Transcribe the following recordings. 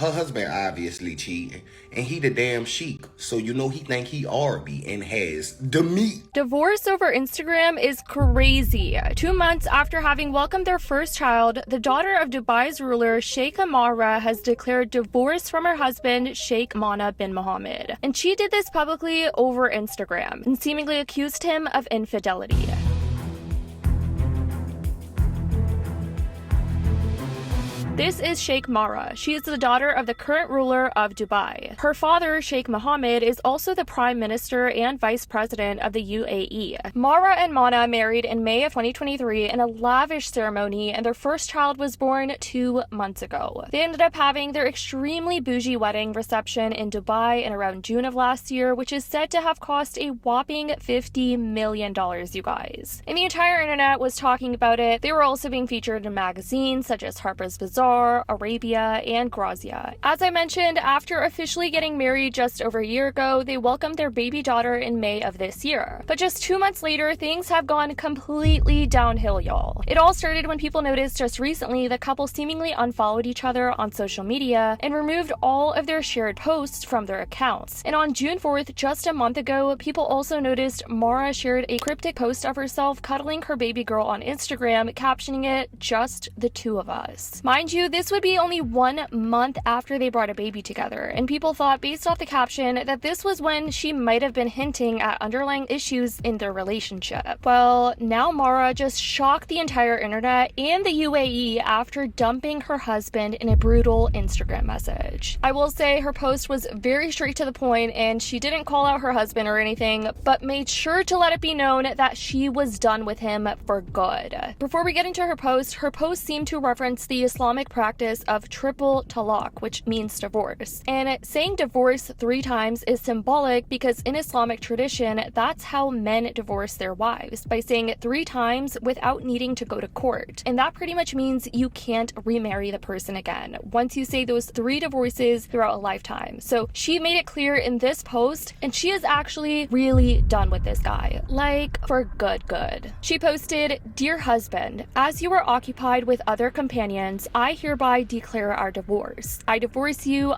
Her husband obviously cheating, and he the damn sheik, so you know he think he Arby and has the meat. Divorce over Instagram is crazy. 2 months after having welcomed their first child, the daughter of Dubai's ruler Sheikh Amara has declared divorce from her husband Sheikh Mana bin Mohammed. And she did this publicly over Instagram and seemingly accused him of infidelity. This is Sheikh Mara. She is the daughter of the current ruler of Dubai. Her father, Sheikh Mohammed, is also the prime minister and vice president of the UAE. Mara and Mana married in May of 2023 in a lavish ceremony, and their first child was born 2 months ago. They ended up having their extremely bougie wedding reception in Dubai in around June of last year, which is said to have cost a whopping $50 million, you guys. And the entire internet was talking about it. They were also being featured in magazines such as Harper's Bazaar, Arabia, and Grazia. As I mentioned, after officially getting married just over a year ago, they welcomed their baby daughter in May of this year. But just 2 months later, things have gone completely downhill, y'all. It all started when people noticed just recently the couple seemingly unfollowed each other on social media and removed all of their shared posts from their accounts. And on June 4th, just a month ago, people also noticed Mara shared a cryptic post of herself cuddling her baby girl on Instagram, captioning it, "Just the two of us." Mind you, this would be only 1 month after they brought a baby together, and people thought, based off the caption, that this was when she might have been hinting at underlying issues in their relationship. Well, now Mara just shocked the entire internet and the UAE after dumping her husband in a brutal Instagram message. I will say her post was very straight to the point, and she didn't call out her husband or anything, but made sure to let it be known that she was done with him for good. Before we get into her post seemed to reference the Islamic practice of triple talaq, which means divorce. And saying divorce 3 times is symbolic because in Islamic tradition, that's how men divorce their wives, by saying it 3 times without needing to go to court. And that pretty much means you can't remarry the person again once you say those 3 divorces throughout a lifetime. So she made it clear in this post, and she is actually really done with this guy. Like, for good. She posted, "Dear husband, as you are occupied with other companions, I hereby declare our divorce. I divorce you,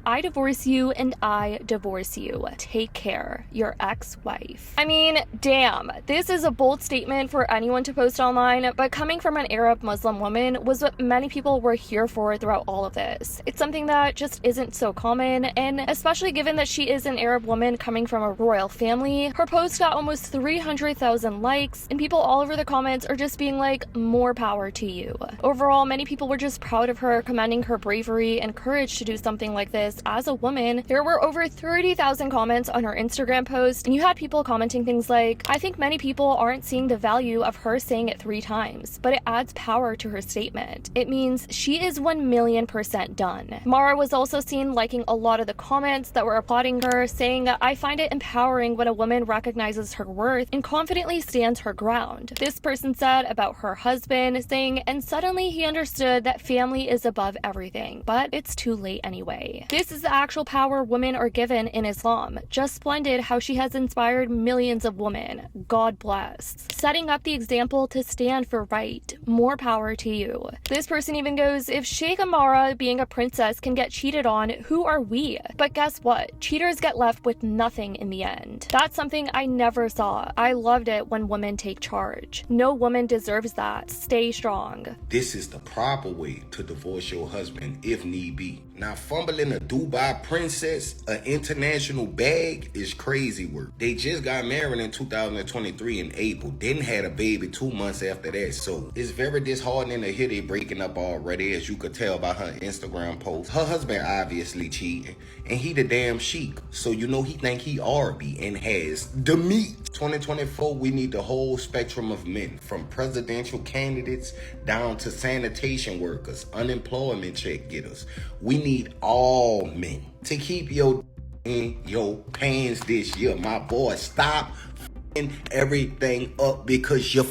and I divorce you. Take care. Your ex-wife." I mean, damn. This is a bold statement for anyone to post online, but coming from an Arab Muslim woman was what many people were here for throughout all of this. It's something that just isn't so common, and especially given that she is an Arab woman coming from a royal family, her post got almost 300,000 likes, and people all over the comments are just being like, more power to you. Overall, many people were just proud of her, commending her bravery and courage to do something like this as a woman. There were over 30,000 comments on her Instagram post, and you had people commenting things like, "I think many people aren't seeing the value of her saying it 3 times, but it adds power to her statement. It means she is 1,000,000% done." Mara was also seen liking a lot of the comments that were applauding her, saying, "I find it empowering when a woman recognizes her worth and confidently stands her ground." This person said about her husband, saying, "And suddenly he understood that family is above everything, but it's too late anyway." This is the actual power women are given in Islam. Just splendid how she has inspired millions of women. God bless. Setting up the example to stand for right. More power to you. This person even goes, "If Sheikh Amara, being a princess, can get cheated on, who are we?" But guess what? Cheaters get left with nothing in the end. That's something I never saw. I loved it when women take charge. No woman deserves that. Stay strong. This is the proper way to divorce your husband if need be. Now, fumbling a Dubai princess, an international bag, is crazy work. They just got married in 2023 in April, then had a baby 2 months after that. So it's very disheartening to hear they breaking up already, as you could tell by her Instagram post. Her husband obviously cheating, and he the damn sheik, so you know he think he Arby and has the meat. 2024, we need the whole spectrum of men, from presidential candidates down to sanitation workers, unemployment check getters. We need all men to keep your in your pants this year. My boy, stop everything up because you're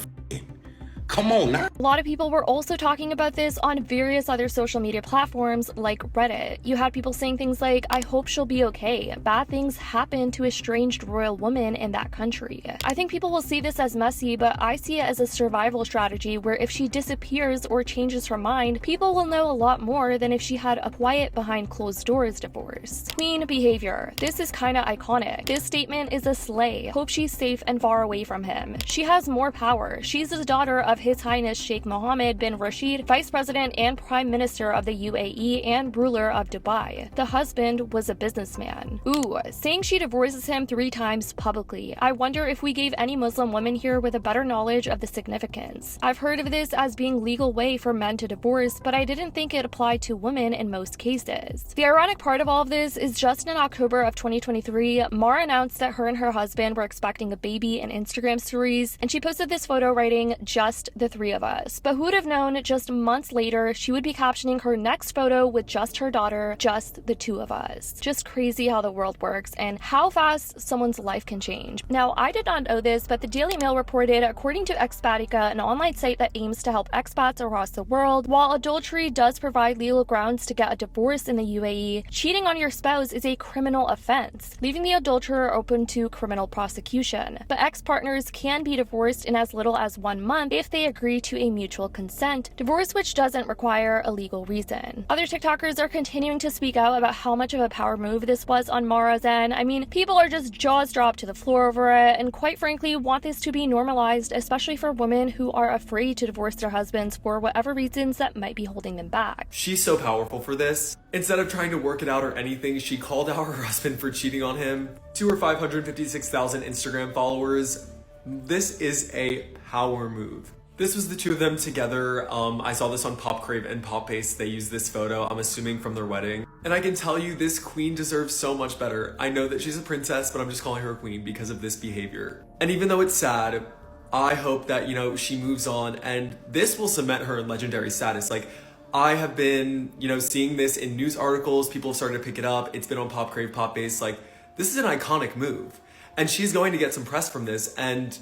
Come on now. A lot of people were also talking about this on various other social media platforms like Reddit. You had people saying things like, I hope she'll be okay. Bad things happen to estranged royal women in that country. I think people will see this as messy, but I see it as a survival strategy where if she disappears or changes her mind, people will know a lot more than if she had a quiet behind closed doors divorce. Queen behavior. This is kinda iconic. This statement is a slay. Hope she's safe and far away from him. She has more power. She's the daughter of His Highness Sheikh Mohammed bin Rashid, Vice President and Prime Minister of the UAE and ruler of Dubai. The husband was a businessman. Ooh, saying she divorces him 3 times publicly. I wonder if we gave any Muslim women here with a better knowledge of the significance. I've heard of this as being legal way for men to divorce, but I didn't think it applied to women in most cases. The ironic part of all of this is just in October of 2023, Mara announced that her and her husband were expecting a baby in Instagram stories, and she posted this photo writing, "Just the 3 of us." But who would have known just months later she would be captioning her next photo with just her daughter, "Just the 2 of us." Just crazy how the world works and how fast someone's life can change. Now, I did not know this, but the Daily Mail reported, according to Expatica, an online site that aims to help expats across the world, while adultery does provide legal grounds to get a divorce in the UAE, cheating on your spouse is a criminal offense, leaving the adulterer open to criminal prosecution. But ex-partners can be divorced in as little as 1 month if they agree to a mutual consent divorce, which doesn't require a legal reason. Other TikTokers are continuing to speak out about how much of a power move this was on Mara's end. I mean, people are just jaws dropped to the floor over it, and quite frankly want this to be normalized, especially for women who are afraid to divorce their husbands for whatever reasons that might be holding them back. She's so powerful for this. Instead of trying to work it out or anything, she called out her husband for cheating on him. To her 556,000 Instagram followers, this is a power move. This was the 2 of them together. I saw this on Pop Crave and Pop Paste. They used this photo, I'm assuming from their wedding. And I can tell you this queen deserves so much better. I know that she's a princess, but I'm just calling her a queen because of this behavior. And even though it's sad, I hope that, she moves on and this will cement her in legendary status. Like, I have been, seeing this in news articles. People have started to pick it up. It's been on Pop Crave, Pop Base. Like, this is an iconic move. And she's going to get some press from this. And,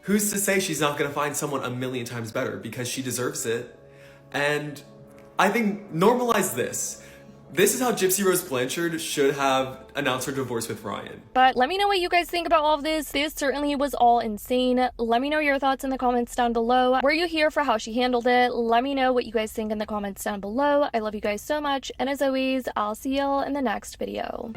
who's to say she's not going to find someone a million times better because she deserves it. And I think normalize this. This is how Gypsy Rose Blanchard should have announced her divorce with Ryan. But let me know what you guys think about all of this. This certainly was all insane. Let me know your thoughts in the comments down below. Were you here for how she handled it? Let me know what you guys think in the comments down below. I love you guys so much. And as always, I'll see y'all in the next video.